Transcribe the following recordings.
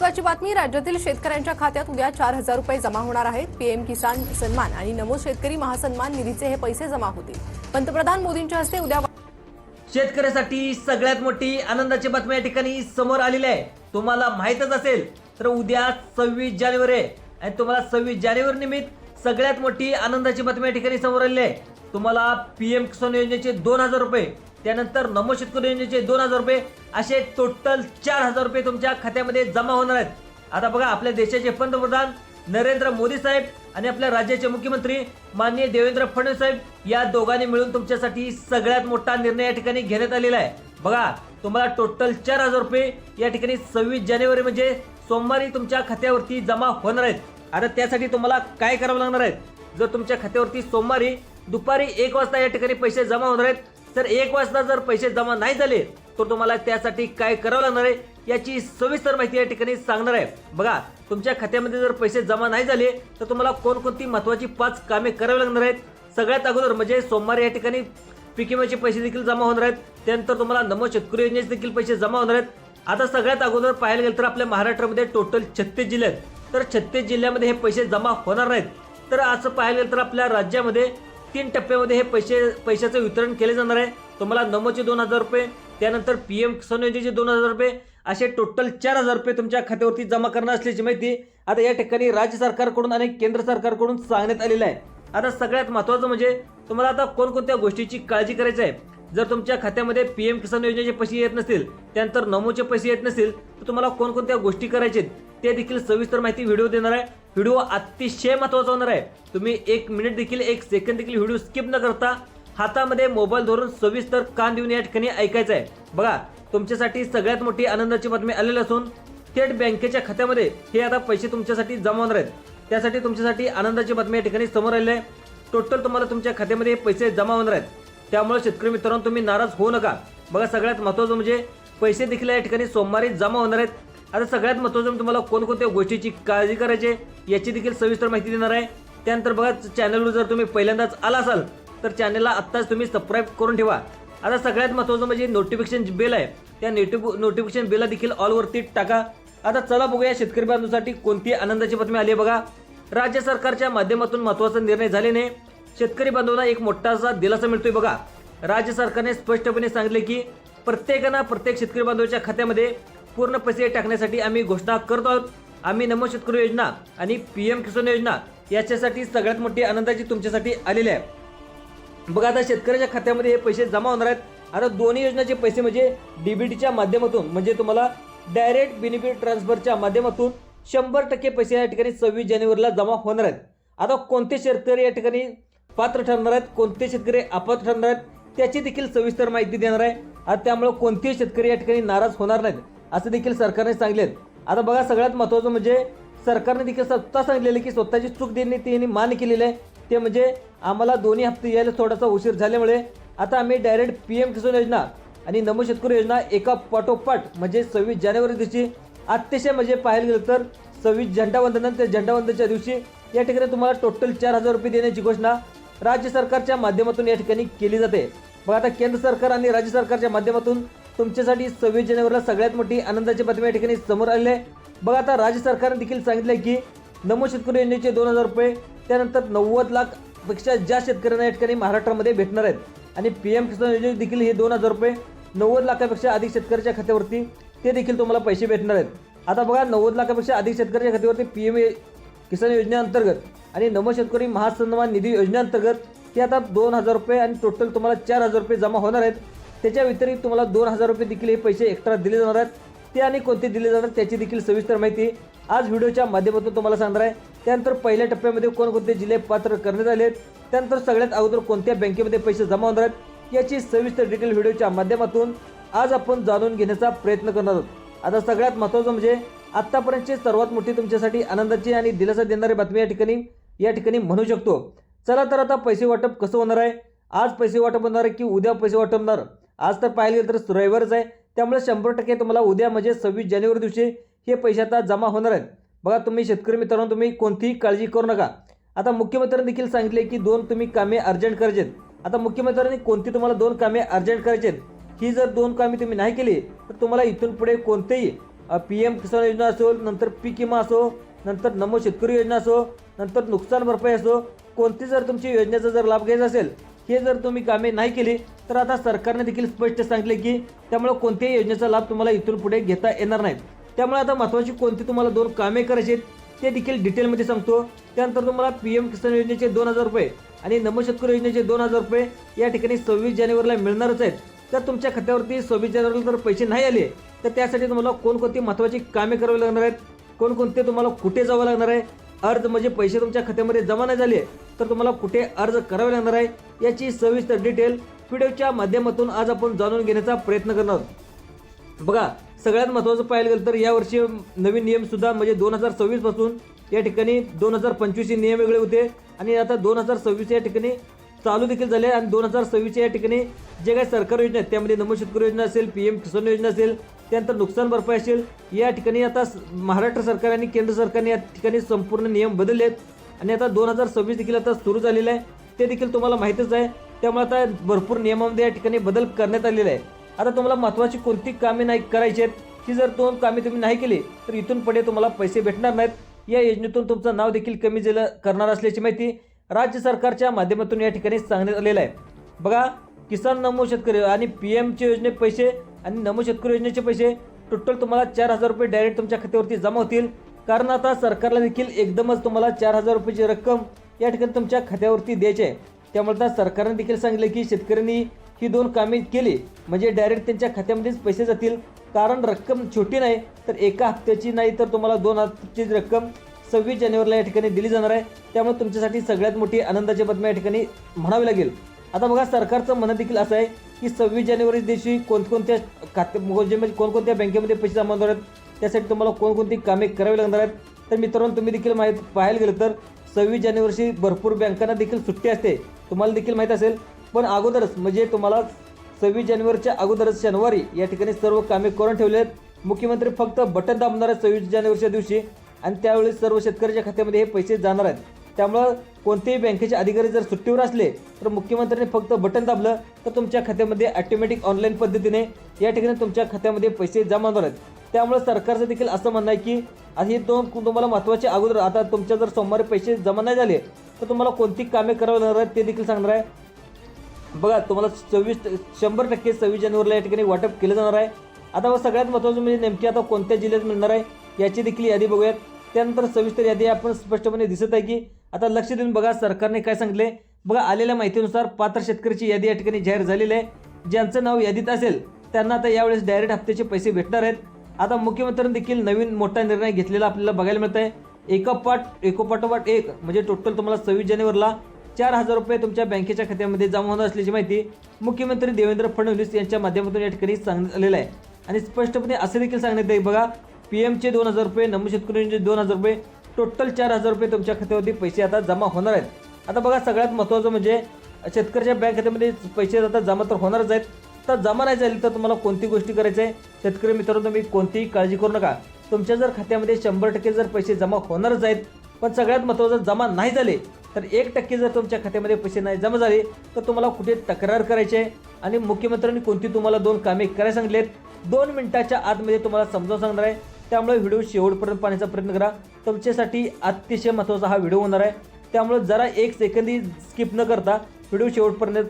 महत्त्वाची बातमी, राज्यातील शेतकऱ्यांच्या खात्यात उद्या 4,000 रुपये जमा होणार आहेत। पीएम किसान सन्मान आणि नमो शेतकरी महासन्मान निधीचे हे पैसे जमा होतील। पंतप्रधान मोदींच्या हस्ते उद्या शेतकऱ्यासाठी सगळ्यात मोठी आनंदाची बातमी या ठिकाणी समोर आलेली आहे। तुम्हाला माहितच असेल तर उद्या 26 जानेवारी आहे आणि तुम्हाला 26 जानेवारी निमित्त सगळ्यात मोठी आनंदाची बातमी या ठिकाणी समोर आलेली आहे। तुम्हाला पीएम किसान योजनेचे 2,000 रुपये, त्यानंतर नमो शेतकरी योजनेचे 2,000 रुपये, असे टोटल 4,000 रुपये तुमच्या खात्यामध्ये जमा होणार आहेत। आता बघा, आपल्या देशाचे पंतप्रधान नरेंद्र मोदी साहेब आणि आपल्या राज्याचे मुख्यमंत्री माननीय देवेंद्र फडणवीस साहेब या दोघांनी मिळून तुमच्यासाठी सगळ्यात मोठा निर्णय या ठिकाणी घेण्यात आलेला आहे। बघा, तुम्हाला टोटल 4,000 रुपये या ठिकाणी 26 जानेवारी म्हणजे सोमवारी तुमच्या खात्यावरती जमा होणार आहेत। आता त्यासाठी तुम्हाला काय करावं लागणार आहे? जर तुमच्या खात्यावरती सोमवारी दुपारी 1 वाजता या ठिकाणी पैसे जमा होणार आहेत, तर 1 वाजता जर पैसे जमा नाही झाले तर तुम्हाला त्यासाठी काय करावं लागणार आहे याची सविस्तर माहिती या ठिकाणी सांगणार आहे। बघा, तुमच्या खात्यामध्ये जर पैसे जमा नाही झाले तर तुम्हाला कोणकोणती महत्त्वाची 5 कामे करावी लागणार आहेत। सगळ्यात अगोदर म्हणजे सोमवारी या ठिकाणी पीक विम्याचे पैसे देखील जमा होणार आहेत, त्यानंतर तुम्हाला नमो शेतकरी योजनेचे देखील पैसे जमा होणार आहेत। आता सगळ्यात अगोदर पाहायला गेलं तर आपल्या महाराष्ट्रामध्ये टोटल 36 जिल्हे आहेत, तर 36 जिल्ह्यामध्ये हे पैसे जमा होणार नाहीत। तर असं पाहायला गेलं तर आपल्या राज्यामध्ये 3 टप्प्यामध्ये हे पैशाचं वितरण केले जाणार आहे। तुम्हाला नमोचे 2,000 रुपये, त्यानंतर पीएम किसान योजनेचे 2,000 रुपये, असे टोटल 4,000 रुपये तुमच्या खात्यावरती जमा करणार असल्याची माहिती आता या ठिकाणी राज्य सरकारकडून आणि केंद्र सरकारकडून सांगण्यात आलेलं आहे। आता सगळ्यात महत्त्वाचं म्हणजे तुम्हाला आता कोणकोणत्या गोष्टीची काळजी करायची आहे। जर तुमच्या खात्यामध्ये पीएम किसान योजनेचे पैसे येत नसतील, त्यानंतर नमोचे पैसे येत नसतील, तर तुम्हाला कोणकोणत्या गोष्टी करायच्या ते देखील सविस्तर माहिती व्हिडिओ देणार आहे। व्हिडिओ अतिशय महत्त्वाचा होणार आहे। तुम्ही 1 मिनिट देखील 1 सेकंद देखील व्हिडिओ स्किप न करता हातामध्ये मोबाईल धरून सविस्तर कान देऊन या ठिकाणी ऐकायचं आहे। बघा, तुमच्यासाठी सगळ्यात मोठी आनंदाची बातमी आलेली असून थेट बँकेच्या खात्यामध्ये हे आता पैसे तुमच्यासाठी जमा होणार आहेत। त्यासाठी तुमच्यासाठी आनंदाची बातमी या ठिकाणी समोर आलेली आहे। टोटल तुम्हाला तुमच्या खात्यामध्ये पैसे जमा होणार आहेत, त्यामुळे शेतकरी मित्रांनो तुम्ही नाराज होऊ नका। बघा, सगळ्यात महत्त्वाचं म्हणजे पैसे देखील या ठिकाणी सोमवारी जमा होणार आहेत। आता सगळ्यात महत्त्वाचं तुम्हाला कोणकोणत्या गोष्टीची काळजी करायची याची देखील सविस्तर माहिती देणार आहे। त्यानंतर बघा, चॅनलवर जर तुम्ही पहिल्यांदाच आला असाल तर चॅनलला आत्ताच तुम्ही सबस्क्राईब करून ठेवा। आता सगळ्यात महत्त्वाचं म्हणजे नोटिफिकेशन बेल आहे, त्या नोटिफिकेशन बेलला देखील ऑलवरती टाका। आता चला बघूया शेतकरी बांधवांसाठी कोणती आनंदाची बातमी आली आहे। बघा, राज्य सरकारच्या माध्यमातून महत्त्वाचा निर्णय झाल्याने शेतकरी बांधवांना एक मोठासा दिलासा मिळतोय। बघा, राज्य सरकारने स्पष्टपणे सांगितले की प्रत्येक शेतकरी बांधवाच्या खात्यामध्ये पूर्ण पैसे टाकण्यासाठी आम्ही घोषणा करत आहोत। आम्ही नमो शेतकरी योजना आणि पीएम किसान योजना याच्यासाठी सगळ्यात मोठी आनंदाची तुमच्यासाठी आलेली आहे। बघा, आता शेतकऱ्याच्या खात्यामध्ये हे पैसे जमा होणार आहेत। आता दोन्ही योजनाचे पैसे म्हणजे डीबीटीच्या माध्यमातून म्हणजे तुम्हाला डायरेक्ट बेनिफिट ट्रान्सफरच्या माध्यमातून 100% पैसे या ठिकाणी 26 जानेवारीला जमा होणार आहेत। आता कोणते शेतकरी या ठिकाणी पात्र ठरणार आहेत, कोणते शेतकरी अपात्र ठरणार आहेत त्याची देखील सविस्तर माहिती देणार आहे। आता त्यामुळे कोणतेही शेतकरी या ठिकाणी नाराज होणार नाहीत असं देखील सरकारने सांगितले। आता बघा, सगळ्यात महत्त्वाचं म्हणजे सरकारने देखील स्वतः सांगितलेलं की स्वतःची चूक त्यांनी मान्य केलेली आहे। ते म्हणजे आम्हाला दोन्ही हप्ते यायला थोडासा उशीर झाल्यामुळे आता आम्ही डायरेक्ट पीएम किसान योजना आणि नमो शेतकरी योजना एका पाठोपाठ म्हणजे 26 जानेवारी दिवशी अतिशय म्हणजे पाहायला गेलं तर 26 झेंडावंदन, त्या झेंडावंदनच्या दिवशी या ठिकाणी तुम्हाला टोटल 4,000 रुपये देण्याची घोषणा राज्य सरकारच्या माध्यमातून या ठिकाणी केली जाते। बघा, आता केंद्र सरकार आणि राज्य सरकारच्या माध्यमातून तुमच्यासाठी 26 जानेवारीला सगळ्यात मोठी आनंदाची बातमी या ठिकाणी समोर आलेली आहे। बघा, आता राज्य सरकारने देखील सांगितले की नमो शेतकरी योजनेचे 2,000 रुपये, त्यानंतर 90 लाखपेक्षा जास्त शेतकऱ्यांना या ठिकाणी महाराष्ट्रामध्ये भेटणार आहेत आणि पीएम किसान योजनेचे देखील हे 2,000 रुपये 90 लाखापेक्षा अधिक शेतकऱ्याच्या खात्यावरती ते देखील तुम्हाला पैसे भेटणार आहेत। आता बघा, 90 लाखापेक्षा अधिक शेतकऱ्याच्या खात्यावरती पीएम किसान योजनेअंतर्गत आणि नमो शेतकरी महासन्मान निधी योजनेअंतर्गत ते आता 2,000 रुपये आणि टोटल तुम्हाला 4,000 रुपये जमा होणार आहेत। त्याच्या व्यतिरिक्त तुम्हाला 2,000 रुपये देखील हे पैसे एक्स्ट्रा दिले जाणार आहेत। ते आणि कोणते दिले जाणार त्याची देखील सविस्तर माहिती आज व्हिडिओच्या माध्यमातून तुम्हाला सांगणार आहे। त्यानंतर पहिल्या टप्प्यामध्ये कोणकोणते जिल्हे पात्र करण्यात आले आहेत, त्यानंतर सगळ्यात अगोदर कोणत्या बँकेमध्ये पैसे जमा होणार आहेत याची सविस्तर डिटेल व्हिडिओच्या माध्यमातून आज आपण जाणून घेण्याचा प्रयत्न करणार आहोत। आता सगळ्यात महत्त्वाचं म्हणजे आत्तापर्यंतची सर्वात मोठी तुमच्यासाठी आनंदाची आणि दिलासा देणारी बातमी या ठिकाणी म्हणू शकतो। चला तर आता पैसे वाटप कसं होणार आहे, आज पैसे वाटप होणार आहे की उद्या पैसे वाटप होणार? आज तर पाहायला गेलं तर रविवारच आहे, त्यामुळे 100% तुम्हाला उद्या म्हणजे 26 जानेवारी दिवशी हे पैसे आता जमा होणार आहेत। बघा, तुम्ही शेतकरी मित्रांनो तुम्ही कोणतीही काळजी करू नका। आता मुख्यमंत्र्यांनी देखील सांगितले की 2 तुम्ही कामे अर्जंट करायची आहेत। आता मुख्यमंत्र्यांनी कोणती तुम्हाला 2 कामे अर्जंट करायची आहेत, ही जर 2 कामे तुम्ही नाही केली तर तुम्हाला इथून पुढे कोणतेही PM किसान योजना असो, नंतर पीक विमा असो, नंतर नमो शेतकरी योजना असो, नंतर नुकसान भरपाई असो, कोणती जर तुमची योजनेचा जर लाभ घ्यायचा असेल, हे जर तुम्ही कामे नाही केली तर आता सरकारने देखील स्पष्ट सांगितले की त्यामुळे कोणत्याही योजनेचा लाभ तुम्हाला इथून पुढे घेता येणार नाही. त्यामुळे आता महत्त्वाची कोणती तुम्हाला 2 कामे करायची आहेत ते देखील डिटेलमध्ये सांगतो. त्यानंतर तुम्हाला PM किसान योजनेचे 2,000 रुपये आणि नमो शेतकरी योजनेचे 2,000 रुपये या ठिकाणी 26 जानेवारीला मिळणारच आहेत. तर तुमच्या खात्यावरती 26 जानेवारीला जर पैसे नाही आले तर त्यासाठी तुम्हाला कोणकोणती महत्त्वाची कामे करावी लागणार आहेत, कोणकोणते तुम्हाला कुठे जावं लागणार आहे, अर्ज म्हणजे पैसे तुमच्या खात्यामध्ये जमा नाही झाले तर तुम्हाला कुठे अर्ज करावे लागणार आहे, याची सविस्तर डिटेल व्हिडिओच्या माध्यमातून आज आपण जाणून घेण्याचा प्रयत्न करणार आहोत. बघा, सगळ्यात महत्त्वाचं पाहायला गेलं तर यावर्षी नवीन नियम सुद्धा म्हणजे 2026 पासून या ठिकाणी 2025 चे नियम वेगळे होते आणि आता 2026 या ठिकाणी चालू देखील झाले आणि 2026 या ठिकाणी जे काही सरकारी योजना आहेत त्यामध्ये नमो शेतकरी योजना असेल, PM किसान योजना असेल, त्यानंतर नुकसान भरपाई असेल, या ठिकाणी आता महाराष्ट्र सरकार आणि केंद्र सरकारने या ठिकाणी संपूर्ण नियम बदलले आहेत आणि आता 2026 देखील आता सुरू झालेलं आहे. ते देखील तुम्हाला माहितीच आहे. त्यामुळे आता भरपूर नियमांमध्ये या ठिकाणी बदल करण्यात आलेले आहे. आता तुम्हाला महत्त्वाची कोणती कामे नाही करायची आहेत, ही जर 2 कामे तुम्ही नाही केली तर इथून पुढे तुम्हाला पैसे भेटणार नाहीत. या योजनेतून तुमचं नाव देखील कमी करणार असल्याची माहिती राज्य सरकारच्या माध्यमातून या ठिकाणी सांगण्यात आलेलं आहे. बघा, किसान नमो शेतकरी आणि PMचे योजने पैसे आणि नमो शेतकरी योजनेचे पैसे टोटल तुम्हाला 4,000 रुपये डायरेक्ट तुमच्या खात्यावरती जमा होतील. कारण आता सरकारला देखील एकदमच तुम्हाला 4,000 रुपयाची रक्कम या ठिकाणी तुमच्या खात्यावरती द्यायची आहे. त्यामुळे आता सरकारने देखील सांगितलं की शेतकऱ्यांनी ही 2 कामे केली म्हणजे डायरेक्ट त्यांच्या खात्यामध्येच पैसे जातील. कारण रक्कम छोटी नाही तर एका हप्त्याची नाही तर तुम्हाला 2 हप्त्याची रक्कम 26 जानेवारीला या ठिकाणी दिली जाणार आहे. त्यामुळे तुमच्यासाठी सगळ्यात मोठी आनंदाची बातमी या ठिकाणी म्हणावी लागेल. आता बघा, सरकारचं म्हणणं देखील असं आहे की 26 जानेवारी दिवशी कोणकोणत्या म्हणजे कोणकोणत्या बँकेमध्ये पैसे जमा होणार आहेत, त्यासाठी तुम्हाला कोणकोणती कामे करावी लागणार आहेत. तर मित्रांनो, तुम्ही देखील पाहायला गेलं तर 26 जानेवारीची भरपूर बँकांना देखील सुट्टी असते, तुम्हाला देखील माहीत असेल. पण अगोदरच म्हणजे तुम्हाला 26 जानेवारीच्या अगोदरच शनिवारी या ठिकाणी सर्व कामे करून ठेवले आहेत. मुख्यमंत्री फक्त बटन दाबणार आहेत 26 जानेवारीच्या दिवशी आणि त्यावेळी सर्व शेतकऱ्याच्या खात्यामध्ये हे पैसे जाणार आहेत. त्यामुळं कोणतेही बँकेचे अधिकारी जर सुट्टीवर असले तर मुख्यमंत्र्यांनी फक्त बटन दाबलं तर तुमच्या खात्यामध्ये ऑटोमॅटिक ऑनलाईन पद्धतीने या ठिकाणी तुमच्या खात्यामध्ये पैसे जमा होणार आहेत. त्यामुळे सरकारचं देखील असं म्हणणं आहे की हे 2 तुम्हाला महत्त्वाचे अगोदर आता तुमच्या जर सोमवारी पैसे जमा नाही झाले तर तुम्हाला कोणती कामे करावी लागणार आहेत ते देखील सांगणार आहे. बघा, तुम्हाला 100% 26 जानेवारीला या ठिकाणी वाटप केलं जाणार आहे. आता सगळ्यात महत्त्वाचं म्हणजे नेमकी आता कोणत्या जिल्ह्यात मिळणार आहे याची देखील यादी बघूयात. त्यानंतर सविस्तर यादी आपण स्पष्टपणे दिसत आहे की आता लक्ष देऊन बघा सरकारने काय सांगितले. बघा, आलेल्या माहितीनुसार पात्र शेतकऱ्याची यादी या ठिकाणी जाहीर झालेली आहे. ज्यांचं नाव यादीत असेल त्यांना आता यावेळेस डायरेक्ट हप्त्याचे पैसे भेटणार आहेत. आता मुख्यमंत्र्यांनी देखील नवीन मोठा निर्णय घेतलेला आपल्याला बघायला मिळत आहे. एकोपाठोपाठ एक म्हणजे टोटल तुम्हाला 26 जानेवारीला 4,000 रुपये तुमच्या बँकेच्या खात्यामध्ये जमा होणार असल्याची माहिती मुख्यमंत्री देवेंद्र फडणवीस यांच्या माध्यमातून या ठिकाणी सांगण्यात आलेलं आहे. आणि स्पष्टपणे असे देखील सांगण्यात येईल, बघा, PMचे 2,000 रुपये, नमो शेतकरी योजनेचे 2,000 रुपये, टोटल 4,000 रुपये तुमच्या खात्यावरती पैसे आता जमा होणार आहेत. आता बघा, सगळ्यात महत्त्वाचं म्हणजे शेतकऱ्याच्या बँक खात्यामध्ये पैसे आता जमा तर होणारच आहेत. तर जमा नाही झाली तर तुम्हाला कोणती गोष्टी करायची आहे शेतकरी मित्रांनो, तुम्ही कोणतीही काळजी करू नका. तुमच्या जर खात्यामध्ये 100% जर पैसे जमा होणारच आहेत, पण सगळ्यात महत्त्वाचं जमा नाही झाले तर 1% जर तुमच्या खात्यामध्ये पैसे नाही जमा झाले तर तुम्हाला कुठे तक्रार करायची आहे. आणि मुख्यमंत्र्यांनी कोणती तुम्हाला 2 कामे करायला सांगितलेत 2 मिनिटाच्या आतमध्ये तुम्हाला समजावून सांगणार आहे. त्यामुळे व्हिडिओ शेवटपर्यंत पाहण्याचा प्रयत्न करा. तुमच्यासाठी अतिशय महत्त्वाचा हा व्हिडिओ होणार आहे. त्यामुळे जरा 1 सेकंदही स्किप न करता व्हिडिओ शेवटपर्यंत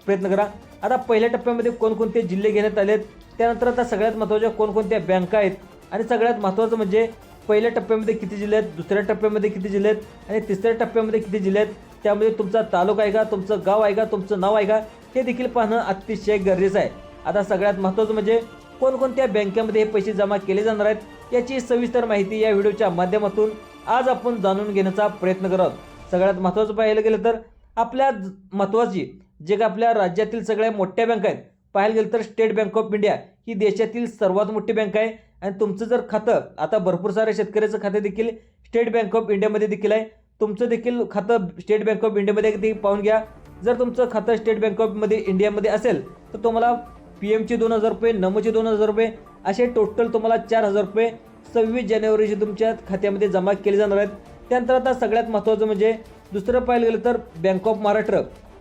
प्रयत्न करा. आता पहिल्या टप्प्यामध्ये कोणकोणते जिल्हे घेण्यात आले आहेत, त्यानंतर आता सगळ्यात महत्त्वाच्या कोणकोणत्या बँका आहेत आणि सगळ्यात महत्त्वाचं म्हणजे पहिल्या टप्प्यामध्ये किती जिल्हे आहेत, दुसऱ्या टप्प्यामध्ये किती जिल्हे आहेत आणि तिसऱ्या टप्प्यामध्ये किती जिल्हे आहेत, त्यामध्ये तुमचा तालुका आहे का, तुमचं गाव आहे का, तुमचं नाव आहे का, हे देखील पाहणं अतिशय गरजेचं आहे. आता सगळ्यात महत्त्वाचं म्हणजे कोणकोणत्या बँकेमध्ये हे पैसे जमा केले जाणार आहेत याची सविस्तर माहिती या व्हिडिओच्या माध्यमातून आज आपण जाणून घेण्याचा प्रयत्न करत आहोत. सगळ्यात महत्त्वाचं पाहायला गेलं तर आपल्या महत्त्वाची जे का आपल्या राज्यातील सगळ्या मोठ्या बँका आहेत पाहायला गेलं तर स्टेट बँक ऑफ इंडिया ही देशातील सर्वात मोठी बँक आहे. आणि तुमचं जर खातं आता भरपूर साऱ्या शेतकऱ्याचं खातं देखील स्टेट बँक ऑफ इंडियामध्ये देखील आहे. तुमचं देखील खातं स्टेट बँक ऑफ इंडियामध्ये देखील पाहून घ्या. जर तुमचं खातं स्टेट बँक ऑफ इंडियामध्ये असेल तर तुम्हाला PMचे 2,000 रुपये, नमोचे 2,000 रुपये असे टोटल तुम्हाला 4,000 रुपये 26 जानेवारीचे तुमच्या खात्यामध्ये जमा केले जाणार आहेत. त्यानंतर आता सगळ्यात महत्त्वाचं म्हणजे दुसरं पाहायला गेलं तर बँक ऑफ महाराष्ट्र.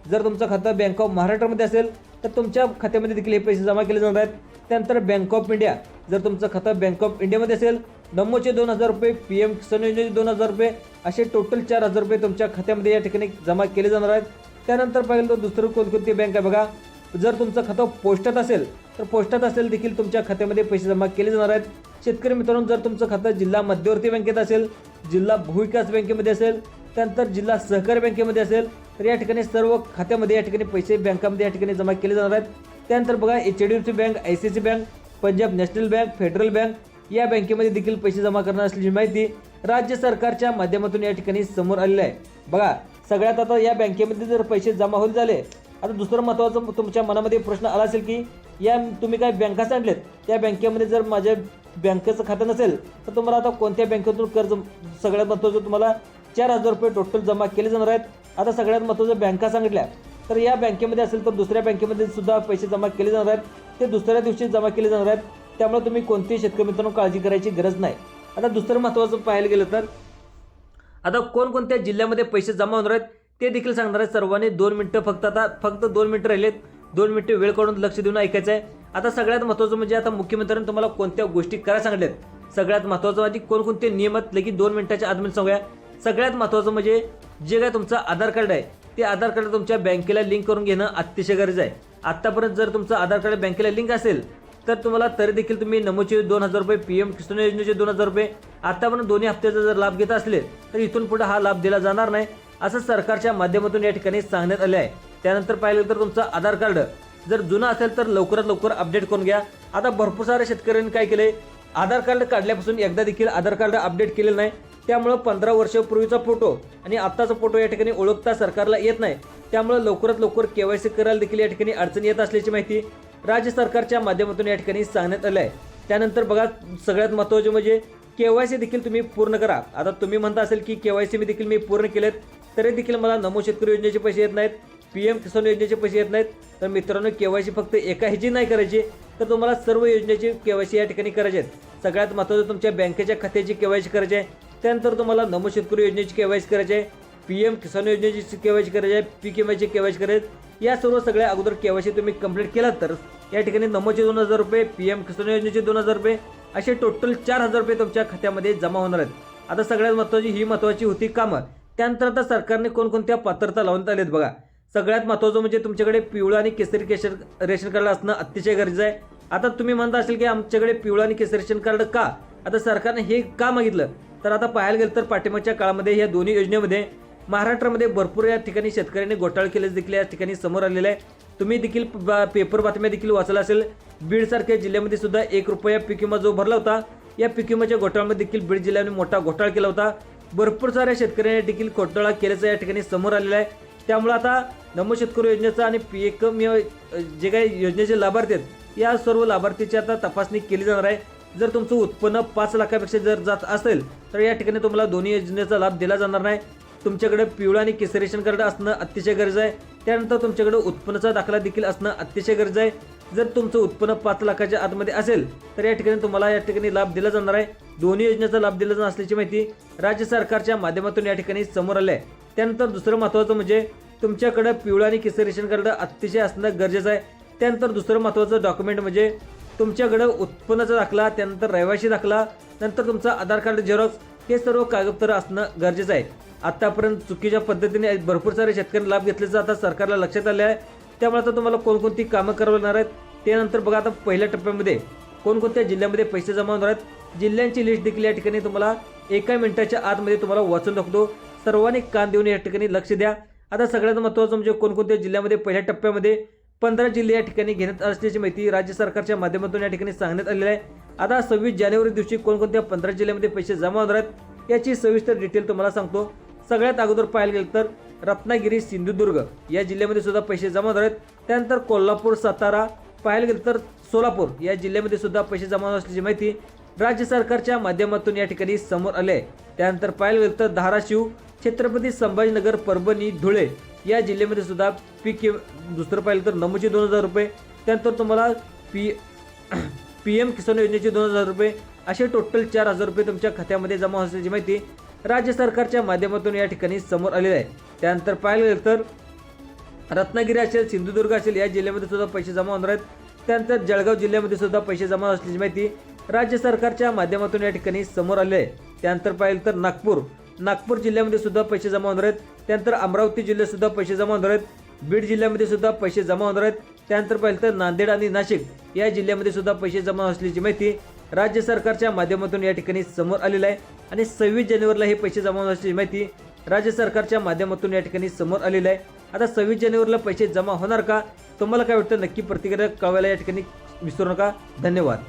जर तुमचं खातं बँक ऑफ महाराष्ट्रामध्ये असेल तर तुमच्या खात्यामध्ये देखील हे पैसे जमा केले जाणार आहेत. त्यानंतर बँक ऑफ इंडिया जर तुमचं खातं बँक ऑफ इंडियामध्ये असेल नमोचे 2,000 रुपये, PM किसान योजनेचे 2,000 रुपये, असे टोटल 4,000 रुपये तुमच्या खात्यामध्ये या ठिकाणी जमा केले जाणार आहेत. त्यानंतर पाहिलं तर दुसरं कोणकोणती बँक आहे बघा. जर तुमचं खातं पोस्टात असेल तर पोस्टात असेल देखील तुमच्या खात्यामध्ये पैसे जमा केले जाणार आहेत. शेतकरी मित्रांनो, जर तुमचं खातं जिल्हा मध्यवर्ती बँकेत असेल, जिल्हा भूविकास बँकेमध्ये असेल, त्यानंतर जिल्हा सहकारी बँकेमध्ये असेल तर या ठिकाणी सर्व खात्यामध्ये या ठिकाणी पैसे बँकामध्ये या ठिकाणी जमा केले जाणार आहेत. त्यानंतर बघा HDFC bank, ICICI bank, Punjab national bank, federal bank या बँकेमध्ये देखील पैसे जमा करणार असल्याची माहिती राज्य सरकारच्या माध्यमातून या ठिकाणी समोर आलेलं आहे. बघा, सगळ्यात आता या बँकेमध्ये जर पैसे जमा होत झाले, आता दुसरं महत्त्वाचं तुमच्या मनामध्ये प्रश्न आला असेल की या तुम्ही काय बँका सांगलेत, त्या बँकेमध्ये जर माझ्या बँकेचं खातं नसेल तर तुम्हाला आता कोणत्या बँकेतून कर्ज, सगळ्यात महत्त्वाचं तुम्हाला 4,000 रुपये टोटल जमा केले जाणार आहेत. आता सगळ्यात महत्त्वाचं बँका सांगितल्या तर या बँकेमध्ये असेल तर दुसऱ्या बँकेमध्ये सुद्धा पैसे जमा केले जाणार आहेत. ते दुसऱ्या दिवशी जमा केले जाणार आहेत. त्यामुळे तुम्ही कोणतेही शेतकरी मित्रांनो काळजी करायची गरज नाही. आता दुसरं महत्त्वाचं पाहायला गेलं तर आता कोणकोणत्या जिल्ह्यामध्ये पैसे जमा होणार आहेत ते देखील सांगणार आहे. सर्वांनी 2 मिनिटं फक्त 2 मिनिटं राहिलेत. 2 मिनिटं वेळ काढून लक्ष देऊन ऐकायचं आहे. आता सगळ्यात महत्त्वाचं म्हणजे आता मुख्यमंत्र्यांनी तुम्हाला कोणत्या गोष्टी करायला सांगितल्यात. सगळ्यात महत्त्वाचं म्हणजे कोणकोणते नियमात लगेच 2 मिनिटाच्या आत सांगूया. सगळ्यात महत्त्वाचं म्हणजे जे काय तुमचं आधार कार्ड आहे ते आधार कार्ड तुमच्या बँकेला लिंक करून घेणं अतिशय गरजेचं आहे. आत्तापर्यंत जर तुमचं आधार कार्ड बँकेला लिंक असेल तर तुम्हाला तरी देखील तुम्ही नमोचे 2,000 रुपये, PM किसान योजनेचे 2,000 रुपये आत्तापर्यंत दोन्ही हप्त्याचा जर लाभ घेत असले तर इथून पुढे हा लाभ दिला जाणार नाही, असं सरकारच्या माध्यमातून या ठिकाणी सांगण्यात आले आहे. त्यानंतर पाहिलं तर तुमचं आधार कार्ड जर जुनं असेल तर लवकरात लवकर अपडेट करून घ्या. आता भरपूर साऱ्या शेतकऱ्यांनी काय केलंय, आधार कार्ड काढल्यापासून एकदा देखील आधार कार्ड अपडेट केलेलं नाही. त्यामुळे 15 वर्षापूर्वीचा फोटो आणि आत्ताचा फोटो या ठिकाणी ओळखता सरकारला येत नाही. त्यामुळे लवकरात लवकर KYC करायला देखील या ठिकाणी अडचण येत असल्याची माहिती राज्य सरकारच्या माध्यमातून या ठिकाणी सांगण्यात आलं आहे. त्यानंतर बघा, सगळ्यात महत्त्वाचे म्हणजे KYC देखील तुम्ही पूर्ण करा. आता तुम्ही म्हणता असेल की KYC देखील मी पूर्ण केलेत तरी देखील मला नमो शेतकरी योजनेचे पैसे येत नाहीत, PM किसान योजनेचे पैसे येत नाहीत. तर मित्रांनो, KYC फक्त एका ह्याची नाही करायची तर तुम्हाला सर्व योजनेची KYC या ठिकाणी करायची आहेत. सगळ्यात महत्त्वाचं तुमच्या बँकेच्या खात्याची KYC करायची आहे. त्यानंतर तुम्हाला नमो शेतकरी योजनेची KYC करायची आहे, PM किसान योजनेची KYC करायची आहे, PKMyची KYC करायची. या सगळ्या अगोदर KYC तुम्ही कंप्लीट केलात तर या ठिकाणी नमोचे 2,000 रुपये, PM किसान योजनेचे 2,000 रुपये, असे टोटल 4,000 रुपये तुमच्या खात्यामध्ये जमा होणार आहेत. आता सगळ्यात महत्त्वाची होती कामं. त्यानंतर आता सरकारने कोणकोणत्या पात्रता लावण्यात आल्यात बघा. सगळ्यात महत्त्वाचं म्हणजे तुमच्याकडे पिवळं आणि केसरी रेशन कार्ड असणं अतिशय गरजेचं आहे. आता तुम्ही म्हणता असेल की आमच्याकडे पिवळं आणि केसरी रेशन कार्ड का, आता सरकारने हे का मागितलं, तर आता पाहायला गेलं तर पाठिंबाच्या काळामध्ये या दोन्ही योजनेमध्ये महाराष्ट्रामध्ये भरपूर या ठिकाणी शेतकऱ्यांनी घोटाळे केले देखील या ठिकाणी समोर आलेलं आहे. तुम्ही देखील पेपर बातम्या देखील वाचला असेल. बीडसारख्या जिल्ह्यामध्ये सुद्धा 1 रुपया पीक विमा जो भरला होता, या पीक विम्याच्या घोटाळ्यामध्ये देखील बीड जिल्ह्याने मोठा घोटाळा केला होता. भरपूर साऱ्या शेतकऱ्यांनी देखील घोटाळा केल्याचं या ठिकाणी समोर आलेलं आहे. त्यामुळे आता नमो शेतकरी योजनेचा आणि PM जे काही योजनेचे लाभार्थी आहेत या सर्व लाभार्थीची आता तपासणी केली जाणार आहे. जर तुमचं उत्पन्न 5 लाखापेक्षा जर जात असेल तर या ठिकाणी तुम्हाला दोन्ही योजनेचा लाभ दिला जाणार नाही. तुमच्याकडे पिवळा आणि केसरी रेशन कार्ड असणं अतिशय गरजेचं आहे. त्यानंतर तुमच्याकडे उत्पन्नाचा दाखला देखील असणं अतिशय गरजेचं आहे. जर तुमचं उत्पन्न 5 लाखाच्या आतमध्ये असेल तर या ठिकाणी तुम्हाला या ठिकाणी लाभ दिला जाणार आहे. दोन्ही योजनेचा लाभ दिला जाणार असल्याची माहिती राज्य सरकारच्या माध्यमातून या ठिकाणी समोर आली आहे. त्यानंतर दुसरं महत्त्वाचं म्हणजे तुमच्याकडे पिवळा आणि केसरी रेशन कार्ड अतिशय असणं गरजेचं आहे. त्यानंतर दुसरं महत्त्वाचं डॉक्युमेंट म्हणजे तुमच्याकडे उत्पन्नाचा दाखला, त्यानंतर रहिवासी दाखला, नंतर तुमचा आधार कार्ड झेरॉक्स, हे सर्व कागदपत्र असणं गरजेचं आहे. आतापर्यंत चुकीच्या पद्धतीने भरपूर सारे शेतकरी लाभ घेतल्याचं आता सरकारला लक्षात आले आहे. त्यामुळे आता तुम्हाला कोणकोणती कामं करवणार आहेत त्यानंतर बघा. आता पहिल्या टप्प्यामध्ये कोणकोणत्या जिल्ह्यामध्ये पैसे जमा होणार आहेत जिल्ह्यांची लिस्ट देखील या ठिकाणी तुम्हाला 1 मिनिटाच्या आतमध्ये तुम्हाला वाचून दाखवतो. सर्वांनी कान देऊन या ठिकाणी लक्ष द्या. आता सगळ्यात महत्त्वाचं म्हणजे कोणकोणत्या जिल्ह्यामध्ये पहिल्या टप्प्यामध्ये 15 जिल्हे या ठिकाणी घेण्यात असल्याची माहिती राज्य सरकारच्या माध्यमातून या ठिकाणी सांगण्यात आलेली आहे. आता 26 जानेवारी दिवशी कोणकोणत्या 15 जिल्ह्यामध्ये पैसे जमा होणार आहेत याची सविस्तर डिटेल तुम्हाला सांगतो. सगळ्यात अगोदर पाहायला गेलं तर रत्नागिरी, सिंधुदुर्ग या जिल्ह्यामध्ये सुद्धा पैसे जमा होणार आहेत. त्यानंतर कोल्हापूर, सातारा, पाहायला गेलं तर सोलापूर या जिल्ह्यामध्ये सुद्धा पैसे जमा होणार असल्याची माहिती राज्य सरकारच्या माध्यमातून या ठिकाणी समोर आले आहे. त्यानंतर पाहायला गेलं तर धाराशिव, छत्रपती संभाजीनगर, परभणी, धुळे या जिल्ह्यामध्ये सुद्धा दुसरं पाहिलं तर नमोचे 2,000 रुपये, त्यानंतर तुम्हाला PM किसान योजनेचे 2,000 रुपये, असे टोटल 4,000 रुपये तुमच्या खात्यामध्ये जमा असल्याची माहिती राज्य सरकारच्या माध्यमातून या ठिकाणी समोर आलेली आहे. त्यानंतर पाहायला गेलं तर रत्नागिरी असेल, सिंधुदुर्ग असेल या जिल्ह्यामध्ये सुद्धा पैसे जमा होणार आहेत. त्यानंतर जळगाव जिल्ह्यामध्ये सुद्धा पैसे जमा असल्याची माहिती राज्य सरकारच्या माध्यमातून या ठिकाणी समोर आले आहे। त्यानंतर पाहिलं तर नागपूर जिल्ह्यामध्ये सुद्धा पैसे जमा होणार आहेत। त्यानंतर अमरावती जिल्ह्यात सुद्धा पैसे जमा होणार आहेत। बीड जिल्ह्यामध्ये सुद्धा पैसे जमा होणार आहेत। त्यानंतर पाहिलं तर नांदेड आणि नाशिक या जिल्ह्यामध्ये सुद्धा पैसे जमा असल्याची माहिती राज्य सरकारच्या माध्यमातून या ठिकाणी समोर आलेलं आहे आणि 26 जानेवारीला हे पैसे जमा होणार असल्याची माहिती राज्य सरकारच्या माध्यमातून या ठिकाणी समोर आलेलं आहे। आता 26 जानेवारीला पैसे जमा होणार का? तुम्हाला काय वाटतं? नक्की प्रतिक्रिया कळवायला या ठिकाणी विसरू नका। धन्यवाद।